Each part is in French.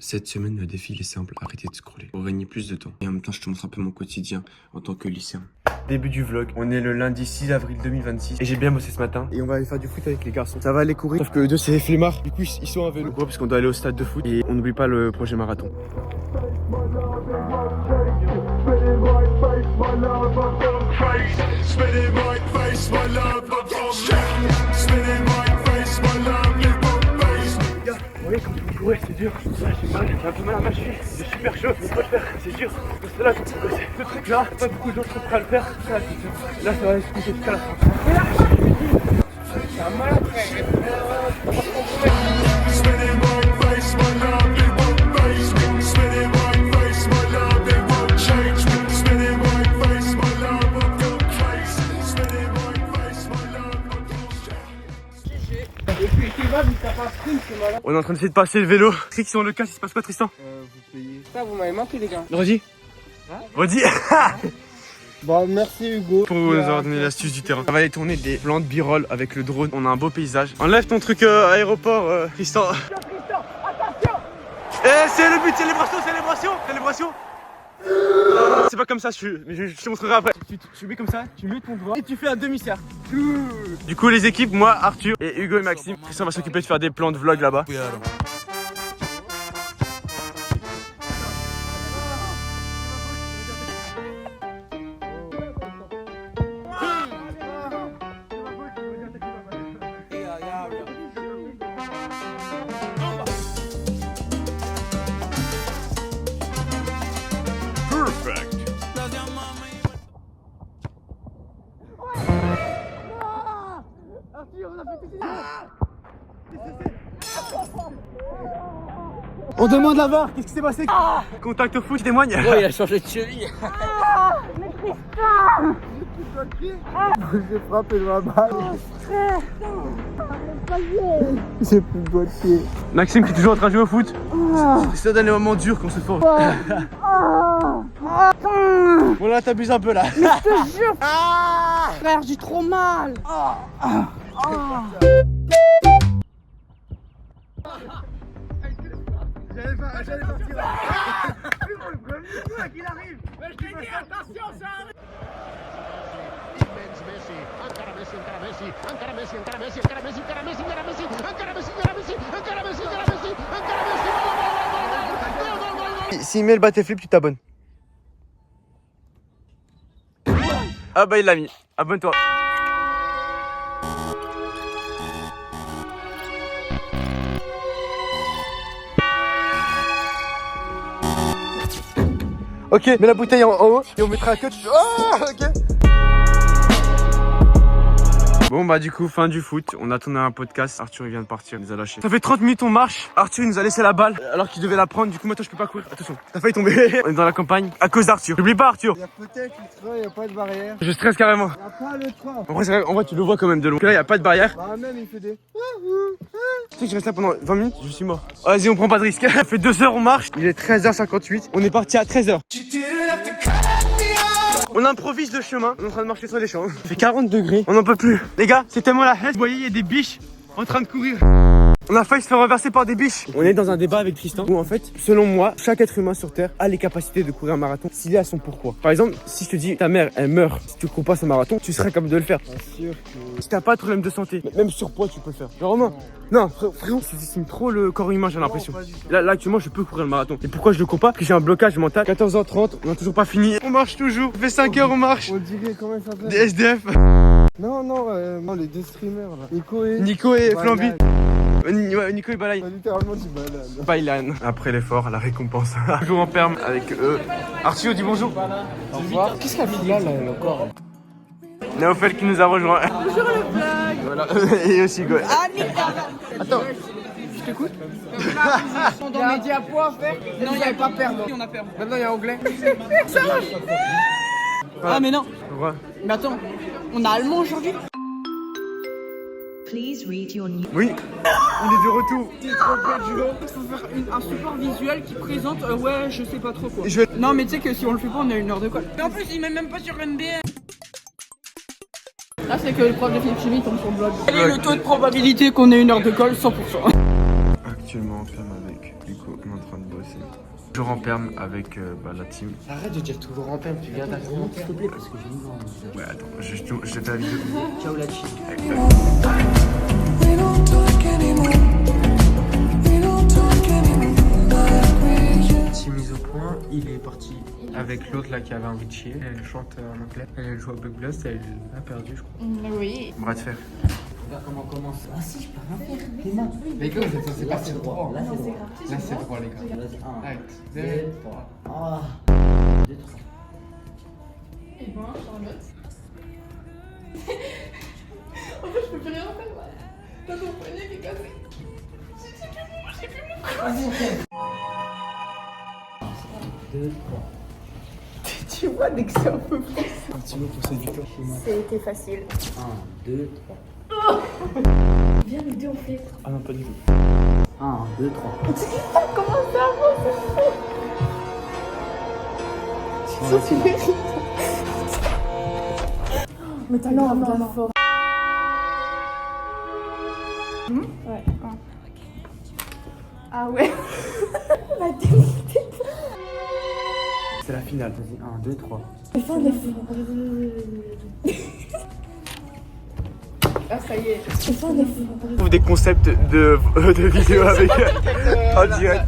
Cette semaine, le défi il est simple, arrêtez de scroller pour gagner plus de temps. Et en même temps, je te montre un peu mon quotidien en tant que lycéen. Début du vlog, on est le lundi 6 avril 2026 et j'ai bien bossé ce matin. Et on va aller faire du foot avec les garçons. Ça va aller courir, sauf que eux deux c'est les flemmards. Du coup, ils sont à vélo. Pourquoi? Parce qu'on doit aller au stade de foot et on n'oublie pas le projet marathon. Oui, quand vous courez, c'est dur. Là, j'ai mal. J'ai un peu mal à ma cheville. C'est super chaud. Mais faut le faire. C'est dur. Parce que là, quand tu bosses ce truc-là, pas beaucoup d'autres sont prêts à le faire. Là, ça va être compliqué jusqu'à la fin. C'est un malade, frère. On est en train d'essayer de passer le vélo. Ceux qui sont le cas, il se passe quoi, Tristan? Vous payez. Ça, vous m'avez manqué, les gars. Redis. Redis. Bon, merci Hugo. Pour nous avoir donné l'astuce du terrain. On va aller tourner des plans de b-roll avec le drone. On a un beau paysage. Enlève ton truc aéroport, Tristan. Tristan, attention. Eh, c'est le but, célébration. C'est pas comme ça, je te montrerai après. Tu mets comme ça, tu mets ton doigt et tu fais un demi-cercle. Du coup, les équipes, moi, Arthur et Hugo et Maxime, Tristan va s'occuper de faire des plans de vlog là-bas. On demande la VAR, qu'est-ce qui s'est passé? Contact au foot, tu témoignes? Ouais, il a changé de cheville. Mais Tristan! J'ai frappé ma balle. Frère! J'ai plus de doigt de pied. Maxime qui est toujours en train de jouer au foot. Ça donne les moments durs qu'on se forme. Bon là t'abuses un peu là. Je te jure! Frère, j'ai trop mal! J'allais partir. Qu'il arrive. Je t'ai dit attention, ça arrive. S'il met le bat et flip, tu t'abonnes. Ah bah il l'a mis. Abonne-toi. Ok, mets la bouteille en haut et on mettra un cut. Oh, ok. Bon bah du coup fin du foot, on a tourné un podcast, Arthur il vient de partir, il nous a lâché. Ça fait 30 minutes on marche, Arthur il nous a laissé la balle alors qu'il devait la prendre, du coup maintenant je peux pas courir. Attention, t'as failli tomber. On est dans la campagne à cause d'Arthur. N'oublie pas Arthur. Il y a peut-être le train, il n'y a pas de barrière. Je stresse carrément. Il n'y a pas le train. En vrai, c'est vrai, en vrai tu le vois quand même de loin. Là il y a pas de barrière. Bah même il fait des... Tu sais que je reste là pendant 20 minutes, je suis mort. Vas-y on prend pas de risque. Ça fait 2 heures on marche, il est 13h58, on est parti à 13h. On improvise le chemin, on est en train de marcher sur les champs. Il fait 40 degrés, on n'en peut plus. Les gars, c'est tellement la haine. Vous voyez, il y a des biches en train de courir. On a failli se faire renverser par des biches. On est dans un débat avec Tristan où en fait, selon moi, chaque être humain sur Terre a les capacités de courir un marathon s'il est à son pourquoi. Par exemple, si je te dis ta mère, elle meurt, si tu cours pas ce marathon, tu serais capable de le faire. Bien sûr que... Si t'as pas de problème de santé, même surpoids, tu peux le faire. Genre Romain, non, frérot, tu estimes trop le corps humain, j'ai l'impression. Là, actuellement, je peux courir le marathon. Et pourquoi je le cours pas? Parce que j'ai un blocage mental. 14h30, on a toujours pas fini. On marche toujours. Ça fait 5 heures, on marche. On dirait comment ça s'appelle? Des SDF. Non, les deux streamers là. Nico et Balan. Flamby. Nico et Balay. Littéralement du balade. Bailan. Après l'effort, la récompense. Toujours en perme avec eux. Arthur, dis bonjour. Au revoir. Qu'est-ce qu'elle fout là encore? Naofel qui nous a rejoint. Bonjour le vlog. Voilà. Et aussi Go. Attends. Je t'écoute. Dans mes diapos à faire. Non, il n'y avait pas perdre. On a perdu. Maintenant, il y a anglais. Ah, mais non. Ouais. Mais attends, on a allemand aujourd'hui? Please read your news. Oui. On est de retour. C'est trop bête, je veux. Faut faire un support visuel qui présente, ouais, je sais pas trop quoi. Je vais... Non, mais tu sais que si on le fait pas, on a 1 heure de colle. Mais en plus, il met même pas sur NBA. Là, c'est que le prof de chimie tombe sur le blog. Quel est le taux de probabilité qu'on ait 1 heure de colle? 100%. Actuellement en ferme avec Hugo, on est en train de aussi. Toujours en perme avec la team. Arrête de dire toujours en perme, tu viens d'arriver s'il te plaît parce que j'ai mis dans mon visage. Ouais, attends, je fais la vidéo. Ciao la team. Team mise au point, il est parti avec l'autre là qui avait envie de chier. Elle chante en anglais. Elle joue à Bug Blast, elle a perdu je crois. Oui. Bras de fer. Regarde comment on commence. Ah si, je peux rien faire. Les mains. Les gars, vous êtes censés partir droit. Là c'est droit. Là c'est droit les gars. Vas-y, 1, 2, 3. Ah. 2, 3. Et ben, Charlotte. En fait, je peux plus rien faire là. T'as ton poignet qui est cassé. J'ai plus mon Vas-y, ok. 2, 3. Tu vois, dès que c'est un peu plus. Un petit mot pour cette victoire chez moi. C'était facile. 1, 2, 3. Viens, les deux, on fait. Ah non, pas du tout. 1, 2, 3. Comment ça avance? Tu mérites. Mais t'as l'air bien fort. Ouais. Ah ouais. On a démonté. C'est la finale. Vas-y, 1, 2, 3. Fais un effort. Ah, ça y est. Fais un effort. On trouve des concepts de vidéos avec en direct.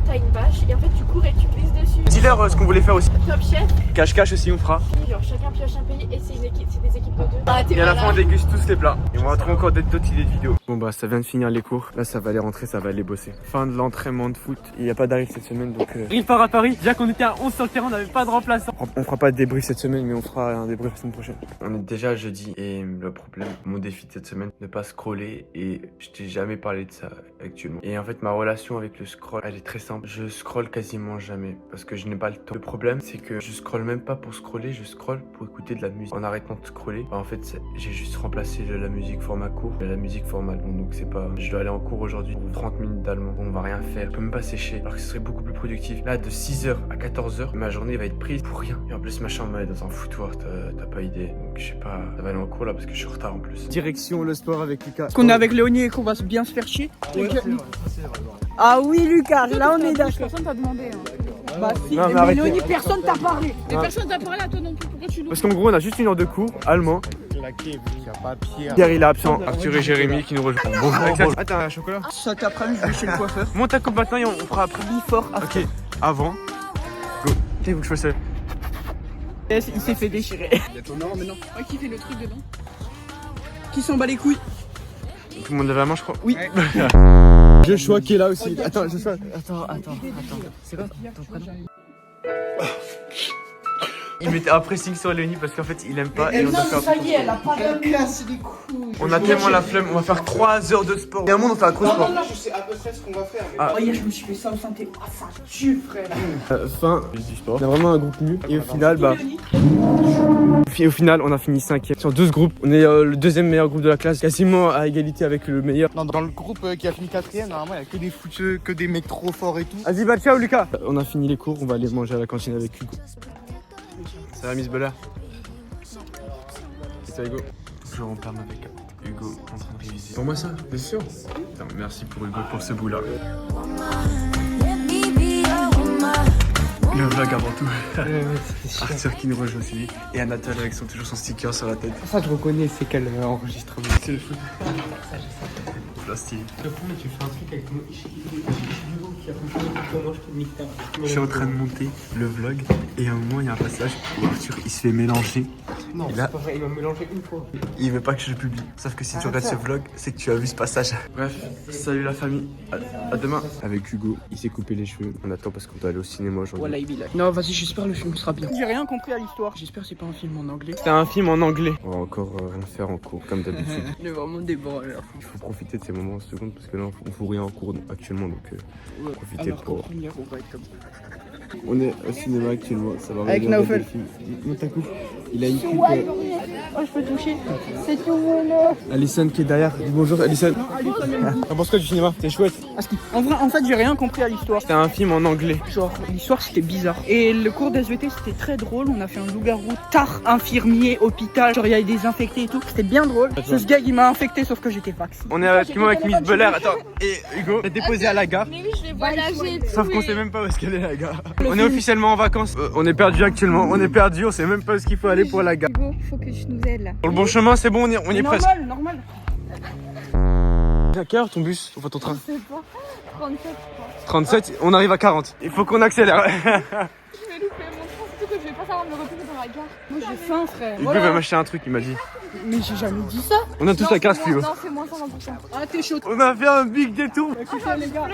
T'as une bâche et en fait tu cours et tu glisses dessus. Dis-leur ce qu'on voulait faire aussi. Top chef, Cache-cache aussi, on fera. genre chacun pioche un pays et c'est des équipes de deux. Ah, t'es Et à la malade. fin, on déguste tous les plats. Et on va trouver encore d'autres idées de vidéos. Bon bah, ça vient de finir les cours. Là, ça va aller rentrer, ça va aller bosser. Fin de l'entraînement de foot. Il n'y a pas d'arrêt cette semaine, donc... Il part à Paris, déjà qu'on était à 11 sur le terrain, on n'avait pas de remplaçant. On fera pas de débrief cette semaine, mais on fera un débrief la semaine prochaine. On est déjà jeudi et le problème, mon défi de cette semaine, ne pas scroller. Et je t'ai jamais parlé de ça actuellement. Et en fait, ma relation avec le scroll, elle est très simple. Je scrolle quasiment jamais parce que je n'ai pas le temps. Le problème, c'est que je scrolle même pas pour scroller, je scrolle pour écouter de la musique. En arrêtant de scroller, bah, en fait, j'ai juste remplacé la musique format court et la musique format long. Donc c'est pas... Je dois aller en cours aujourd'hui pour 30 minutes d'allemand. On va rien faire. Je peux même pas sécher. Alors que ce serait beaucoup plus productif. Là, de 6h à 14h, ma journée va être prise pour rien. Et en plus, ma chambre est dans un foutoir. T'as pas idée. Donc je sais pas. Ça va aller en cours là parce que je suis en retard en plus. Direction le sport avec Lucas. Parce qu'on est avec Léonie et qu'on va bien se faire chier. Ah oui Lucas, là on est d'accord. Personne t'a demandé. Bah si, Non, mais mais arrêtez. Léonie, personne t'a parlé. Et Ouais. personne t'a parlé à toi non plus. Pourquoi tu nous... Parce qu'en gros, on a juste une heure de cours allemand. Pierre, il est absent. Arthur et Jérémy qui nous rejoignent. Bonjour. Ah, t'as un chocolat? Cet après-midi, je vais chez le coiffeur. Monte ta coupe maintenant et on fera après. Fort. Ok, avant. Go. Ok, faut que je fasse ça. Il s'est fait déchirer. Non, mais non. Ouais, qui fait le truc dedans? Qui s'en bat les couilles? Tout le monde lève la main, je crois. Oui. Joshua qui est là aussi. Attends, Joshua. Attends. C'est quoi ton prénom? Il mettait un pressing sur Léonie parce qu'en fait il aime pas et on doit faire. ça y est, elle a pas de casse les couilles. On a tellement la flemme, on va faire 3 heures de sport. Il y a un monde on fait un gros sport. je sais à peu près ce qu'on va faire. Oh, hier, je me suis fait ça au synthé. Ah, ça tue, frère. Fin du sport. On a vraiment un groupe nul et au final bah. Au final on a fini 5ème sur 12 groupes. On est le deuxième meilleur groupe de la classe, quasiment à égalité avec le meilleur. Dans le groupe qui a fini 4ème, normalement il y a que des fouteux, que des mecs trop forts et tout. Vas-y bah ciao Lucas. On a fini les cours, on va aller manger à la cantine avec Hugo. Ça va Miss Bella? C'est ça Hugo? Toujours en perme avec Hugo en train de réviser. Pour moi ça, bien sûr. Putain, merci pour Hugo pour ce bout là. Le vlog avant tout. Arthur qui nous rejoint aussi. Et Anatole avec toujours son sticker sur la tête. Ça, je reconnais, c'est quel enregistrement. C'est le foot. Plastique. Tu fais un truc avec moi. Qui a fonctionné pour moi, je te nique ta. Je suis en train de monter le vlog et à un moment il y a un passage où Arthur il se fait mélanger. Non, Et là- c'est pas vrai, il m'a mélangé une fois. Il veut pas que je le publie. Sauf que si tu regardes ce vlog, c'est que tu as vu ce passage. Bref, salut la famille. À demain. Avec Hugo, il s'est coupé les cheveux. On attend parce qu'on doit aller au cinéma aujourd'hui. Non, vas-y, j'espère le film sera bien. J'ai rien compris à l'histoire. J'espère que c'est pas un film en anglais. C'est un film en anglais. On va encore rien faire en cours, comme d'habitude. Il est vraiment des branleurs. Il faut profiter de ces moments en seconde parce que là on fout rien en cours actuellement donc profitez Alors qu'en pour. première, on va être comme ça. On est au cinéma actuellement, ça va Avec regarder Naufel. des films. Monte ta coupe. Il a une coupe. Oh, je peux toucher. C'est tout mon nom. Alison qui est derrière. Dis bonjour Alison. T'en penses quoi du cinéma? C'est chouette. En vrai, en fait, j'ai rien compris à l'histoire. C'était un film en anglais. Genre, l'histoire c'était bizarre. Et le cours d'SVT c'était très drôle. On a fait un loup-garou, tard, infirmier, hôpital. Genre, il y avait des infectés et tout. C'était bien drôle. C'est ce gars qui m'a infecté, sauf que j'étais vax. On est actuellement avec Miss Belair. Attends, et Hugo est déposé à la gare. Mais oui, je vais voyager et tout. Sauf qu'on sait même pas où est-ce qu'elle est la gare. On est officiellement en vacances. On est perdu actuellement. On est perdu. On sait même pas où est-ce qu'il faut aller pour la gare. Hugo, faut que tu nous aides là. Sur le bon chemin, c'est bon, on y est presque. Normal. À quelle heure ton bus? Enfin ton train? Je sais pas. 37, je crois. 37, on arrive à 40. Il faut qu'on accélère. Je vais louper mon train, surtout que je vais pas savoir me repérer dans la gare. Moi j'ai faim, frère. Hugo va m'acheter un truc, il m'a dit. Mais j'ai jamais dit ça. On a tous la carte, Hugo. Non, c'est moins 120%. Ah, t'es chaud. On a fait un big détour. Les gars.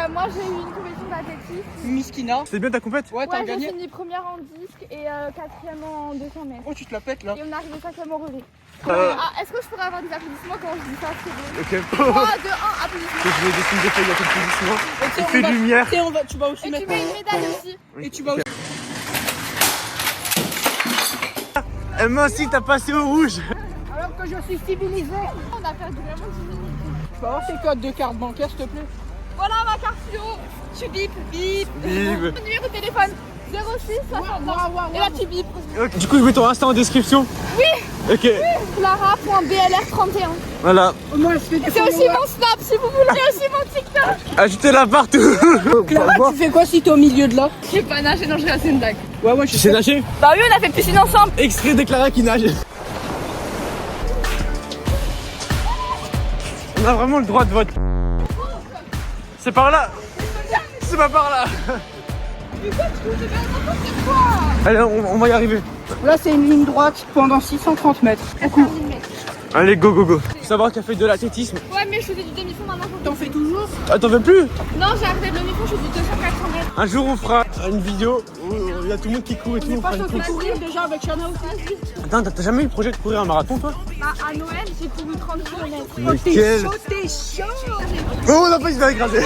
Moi, j'ai eu une compétition d'athlétisme. Miskina. C'est bien ta compète? Ouais, t'as Ouais, j'ai gagné. fini première en disque et quatrième en 200 mètres. Oh, tu te la pètes là. Et on est arrivé 5e au relais. Euh. Ah, est-ce que je pourrais avoir des applaudissements quand je dis ça? C'est bon. Ok. 3, 2, 1, Je applaudissements. vais dessiner des feuilles à quelques doucement. Et tu sais, Il fait de lumière. tu vas aussi Et tu mettre. mets une médaille aussi. Et tu vas aussi. Elle m'incite à passer au rouge. Alors que je suis civilisé. On a perdu vraiment 10 minutes. Tu peux avoir tes codes de carte bancaire, s'il te plaît? Voilà ma carte Fio. Tu bip, bip. Bip. Mon numéro de téléphone 06 69. Et là tu bip. Ok, du coup, je mets ton Insta en description. Oui. Ok. Clara.blr31. Voilà. Moi, je fais des C'est aussi mon Snap si vous voulez, aussi mon TikTok. Ajoutez-la partout. Clara, tu fais quoi si t'es au milieu de là? Je sais pas nager, non, je reste une blague. Ouais, je Tu sais nager? Bah oui, on a fait piscine ensemble. Extrait de Clara qui nage. On a vraiment le droit de vote. C'est par là. C'est pas par là. Allez, on va y arriver. Là, c'est une ligne droite pendant 630 mètres. Allez, go, go, go. Faut savoir qu'elle fait de l'athlétisme. Ouais, mais je faisais du demi-fond maintenant. T'en fais toujours? Ah, t'en veux plus? Non, j'ai arrêté le demi-fond, je fais du 200-400 mètres. Un jour, on fera une vidéo où il y a tout le monde qui court et tout. On fera une course. Courir déjà avec Shana aussi. Attends, t'as jamais eu le projet de courir un marathon, toi? Bah, à Noël, j'ai couru 30 km. Mais T'es quel... chaud, t'es chaud. Oh, on a pas se faire écraser.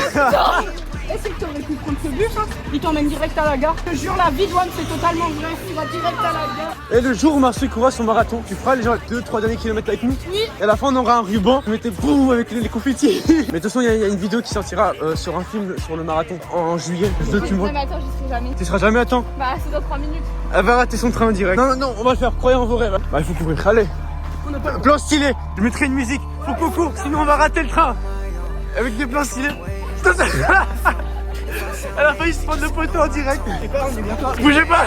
Et c'est que t'aurais pu prendre ce bus, hein. Il t'emmène direct à la gare. Je te jure, la vie, Douane, c'est totalement vrai. Tu vas direct à la gare. Et le jour où Marseille courra son marathon, tu feras les gens 2-3 derniers kilomètres avec nous. Oui. Et à la fin, on aura un ruban. Tu mettais boum avec les confettis. Mais de toute façon, il y a une vidéo qui sortira sur un film sur le marathon en juillet. Je documente. Non, mais attends, j'y serai jamais. Tu seras jamais à temps. Bah, c'est dans 3 minutes. Elle va rater son train en direct. Non, non, on va le faire. Croyez en vos rêves. Bah, il faut courir. Allez. Plan stylé. Je mettrai une musique. Faut qu'on court, sinon on va rater le train. Avec des plans stylés. Putain, ça... Elle a failli se prendre le poteau en direct. Bougez pas.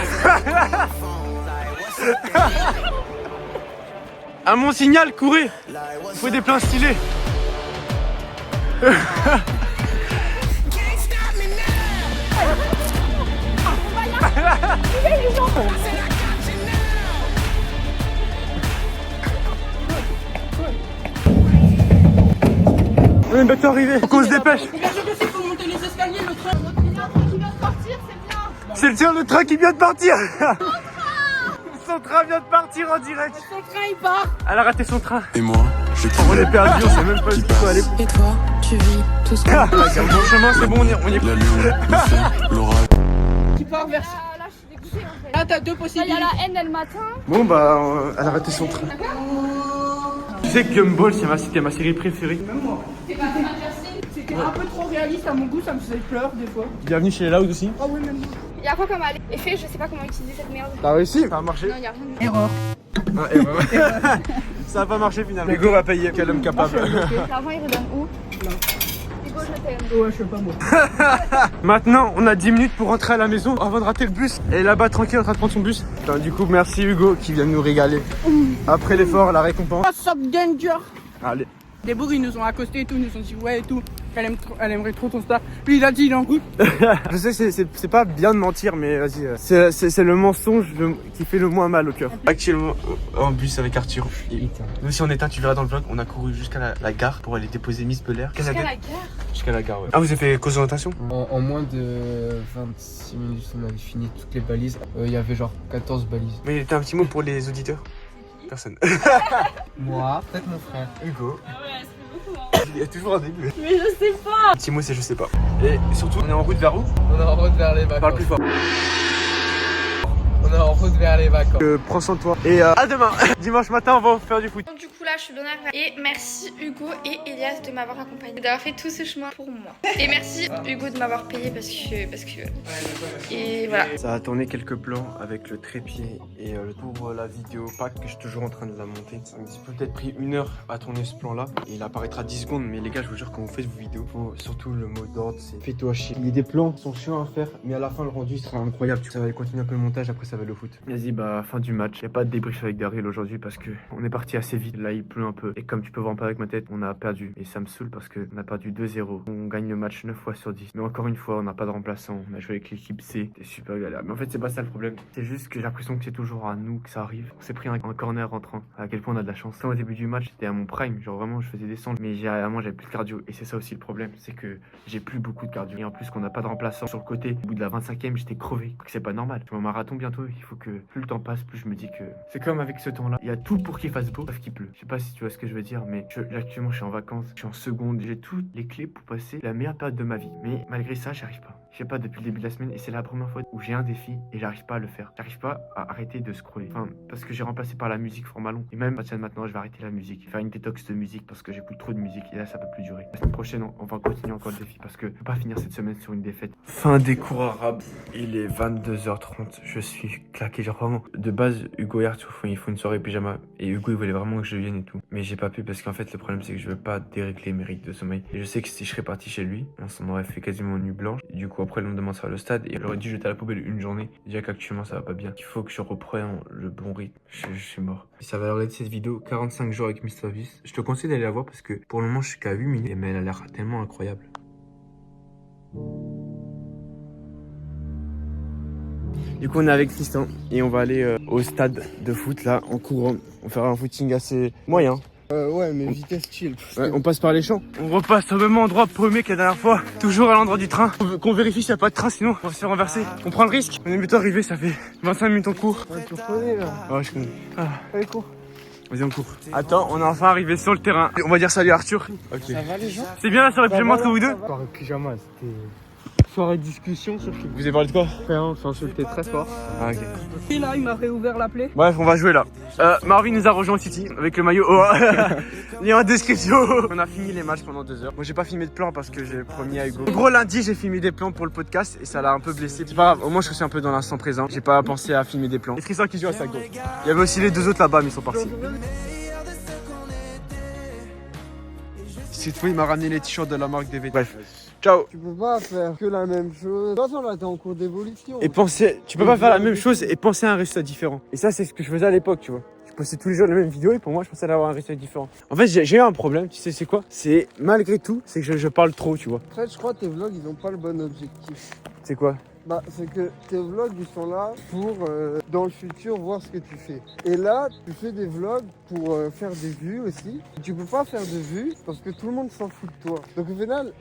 À mon signal, courez. Il faut des plans stylés. On est bientôt arrivé. Faut qu'on se dépêche. Bien sûr que c'est pour monter les escaliers, le train. Qui vient de partir, c'est bien. C'est le tien, le train qui vient de partir. Son train vient de partir en direct. Son train, il part. Elle a raté son train. Et moi, je On est perdu, on sait même pas où il faut aller. Et toi, tu vis tout ce Ah, bon chemin, c'est bon, on y est. la lune, le fait, l'orage. Tu pars vers. Là, je suis dégoûtée en fait. Là, t'as deux Là, il y possibilités. a la haine dès le matin. Bon bah, elle a raté son train. Tu sais que Gumball, c'était ma série préférée. Même moi. C'était un peu trop réaliste à mon goût, ça me faisait peur des fois. Bienvenue chez les Loud aussi. Ah oui, même moi. Il y a quoi comme effet? Je sais pas comment utiliser cette merde. T'as réussi? Ça a marché. Non, il y a rien de Erreur. Ah, et ouais. Ça a pas marché finalement. Hugo va payer. Quel homme capable. L'argent, il redonne où? Hugo, je t'aime. Ouais, je sais pas moi. Maintenant, on a 10 minutes pour rentrer à la maison avant de rater le bus. Elle est là-bas tranquille en train de prendre son bus. Putain, du coup, merci Hugo qui vient de nous régaler. Après l'effort, la récompense. What's up, danger? Allez. Des bourgs, ils nous ont accosté et tout, ils nous ont dit ouais et tout. Elle aimerait trop ton star. Puis il a dit il est en route. Je sais, c'est pas bien de mentir, mais vas-y. C'est le mensonge qui fait le moins mal au cœur. Actuellement, en bus avec Arthur. Nous, si on éteint, tu verras dans le vlog, on a couru jusqu'à la gare pour aller déposer Miss Belair. Jusqu'à la gare. Jusqu'à la gare, ouais. Ah, vous avez fait cause d'orientation? En moins de 26 minutes, on avait fini toutes les balises. Il y avait genre 14 balises. Mais t'as un petit mot pour les auditeurs? Personne. Moi, peut-être mon frère. Hugo. Ah ouais, ça fait beaucoup, hein. Il y a toujours un début. Mais je sais pas. Le petit mot, c'est je sais pas. Et surtout, on est en route vers où? On est en route vers les Parle vacances. plus fort. On est est en route vers les vacances. Prends soin de toi. Et à demain. Dimanche matin, on va faire du foot. Donc du coup là je suis d'honneur et merci Hugo et Elias de m'avoir accompagné, d'avoir fait tout ce chemin pour moi. Et merci Hugo de m'avoir payé parce que et voilà. Ça a tourné quelques plans avec le trépied et pour la vidéo pack que je suis toujours en train de la monter. Ça m'a peut-être pris 1 heure à tourner ce plan là. Et il apparaîtra 10 secondes. Mais les gars, je vous jure, quand vous faites vos vidéos, faut surtout le mot d'ordre, c'est fais-toi chier. Il y a des plans qui sont chiants à faire, mais à la fin le rendu sera incroyable. Ça va continuer un peu le montage, après ça va le foot. Vas-y, bah fin du match. Y a pas de débrief avec Daryl aujourd'hui parce que on est parti assez vite. Là il pleut un peu. Et comme tu peux voir un peu avec ma tête, on a perdu. Et ça me saoule parce que on a perdu 2-0. On gagne le match 9 fois sur 10. Mais encore une fois, on n'a pas de remplaçant. On a joué avec l'équipe C. C'est super galère. Mais en fait, c'est pas ça le problème. C'est juste que j'ai l'impression que c'est toujours à nous que ça arrive. On s'est pris un corner rentrant. À quel point on a de la chance. Quand au début du match, c'était à mon prime. Genre vraiment, je faisais descendre. Mais vraiment, j'avais plus de cardio. Et c'est ça aussi le problème. C'est que j'ai plus beaucoup de cardio. Et en plus, qu'on n'a pas de remplaçant sur le côté. Au bout de la 25e, j'étais crevé. C'est pas normal. Je suis au marathon bientôt. Il faut que plus le temps passe, plus je me dis que c'est comme avec ce temps-là. Il y a tout pour qu'il fasse beau, sauf qu'il pleut. Je sais pas si tu vois ce que je veux dire, mais là, actuellement, je suis en vacances. Je suis en seconde. J'ai toutes les clés pour passer la meilleure période de ma vie. Mais malgré ça, j'arrive pas. Je sais pas, depuis le début de la semaine, et c'est la première fois où j'ai un défi et j'arrive pas à le faire. J'arrive pas à arrêter de scroller. Enfin, parce que j'ai remplacé par la musique format long. Et même maintenant, je vais arrêter la musique. Faire une détox de musique parce que j'écoute trop de musique et là, ça peut plus durer. La semaine prochaine, on va continuer encore le défi parce que je peux pas finir cette semaine sur une défaite. Fin des cours arabes. Il est 22h30. Je suis claqué. Genre vraiment, de base, Hugo et Arthur, il faut une soirée pyjama. Et Hugo, il voulait vraiment que je vienne et tout. Mais j'ai pas pu parce qu'en fait, le problème, c'est que je veux pas dérégler mes rythmes de sommeil. Et je sais que si je serais parti chez lui, on s'en aurait fait quasiment une nuit blanche. Et du coup, après, le lendemain, ça va le stade et j'aurais dû jeter à la poubelle une journée. Déjà qu'actuellement, ça va pas bien. Il faut que je reprenne le bon rythme. Je suis mort. Et ça va regarder cette vidéo 45 jours avec Mr Beast. Je te conseille d'aller la voir parce que pour le moment, je suis qu'à 8 minutes. Mais elle a l'air tellement incroyable. Du coup, on est avec Tristan et on va aller au stade de foot là en courant. On fera un footing assez moyen. Ouais, mais vitesse chill. Ouais, on passe par les champs. On repasse au même endroit premier que la dernière fois. Toujours à l'endroit du train. Qu'on vérifie s'il n'y a pas de train, sinon on va se faire renverser. On prend le risque. On est bientôt arrivé, ça fait 25 minutes en cours. Ouais, tu reconnais là. Ouais, je connais. Ah. Allez, cours. Vas-y, on court. Attends, on est enfin arrivé sur le terrain. On va dire salut à Arthur. Ok. Ça va les gens? C'est bien la soirée pyjama entre vous deux? Soirée pyjama, c'était soirée discussion surtout. Vous avez parlé de quoi? Après, on s'est insulté très fort. Ah, ok. Et là, il m'a réouvert la plaie. Bref, on va jouer là. Marvin nous a rejoint au City avec le maillot. Oh. Il est en description. On a fini les matchs pendant 2 heures. Moi, j'ai pas filmé de plans parce que j'ai promis à Hugo. En gros, lundi, j'ai filmé des plans pour le podcast et ça l'a un peu blessé. C'est pas grave, au moins, je suis un peu dans l'instant présent. J'ai pas pensé à filmer des plans. Et Tristan qui joue à sa gauche. Il y avait aussi les 2 autres là-bas, mais ils sont partis. Cette fois, il m'a ramené les t-shirts de la marque DV. Bref. Ciao. Tu peux pas faire que la même chose. De toute façon, là, t'es en cours d'évolution. Et penser, tu peux pas faire la même chose et penser à un résultat différent. Et ça, c'est ce que je faisais à l'époque, tu vois. Je postais tous les jours les mêmes vidéos et pour moi, je pensais avoir un résultat différent. En fait, j'ai eu un problème, tu sais, c'est quoi? C'est malgré tout, c'est que je parle trop, tu vois. En fait, je crois que tes vlogs, ils ont pas le bon objectif. C'est quoi? Bah, c'est que tes vlogs, ils sont là pour, dans le futur, voir ce que tu fais. Et là, tu fais des vlogs pour faire des vues aussi. Tu peux pas faire de vues parce que tout le monde s'en fout de toi. Donc au final,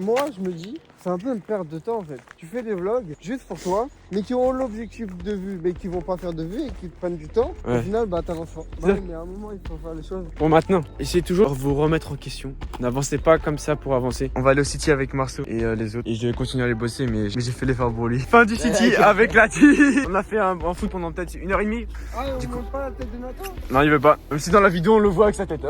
moi, je me dis, c'est un peu une perte de temps en fait. Tu fais des vlogs juste pour toi, mais qui ont l'objectif de vues, mais qui vont pas faire de vues et qui te prennent du temps. Ouais. Au final, bah, t'avances pas. Bah, mais à un moment, il faut faire les choses. Pour maintenant, essayez toujours de vous remettre en question. N'avancez pas comme ça pour avancer. On va aller au City avec Marceau et les autres. Et je vais continuer à les bosser, mais j'ai fait l'effort pour lui. Fin du City avec la team. On a fait un foot pendant peut-être 1h30. Ah, on monte pas la tête de Nathan? Non, il veut pas. Même si dans la vidéo, on le voit avec sa tête.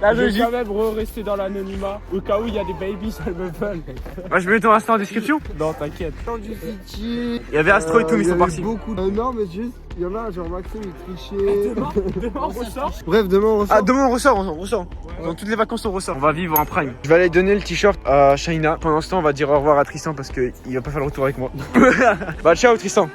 La Je vais logique. quand même rester dans l'anonymat au cas où il y a des babies, ça me veulent. Moi, je mets ton Insta en description. Non, t'inquiète. Dans du City. Il y avait Astro et tout, mais ils sont partis. Beaucoup. Non, mais juste, il y en a, genre Maxime, il trichait. Demain on ressort. Bref, demain, on ressort. Ah, demain on ressort. Dans toutes les vacances on ressort. On va vivre en prime. Je vais aller donner le t-shirt à Shaina. Pendant ce temps, on va dire au revoir à Tristan parce qu'il va pas faire le retour avec moi. Bah ciao Tristan.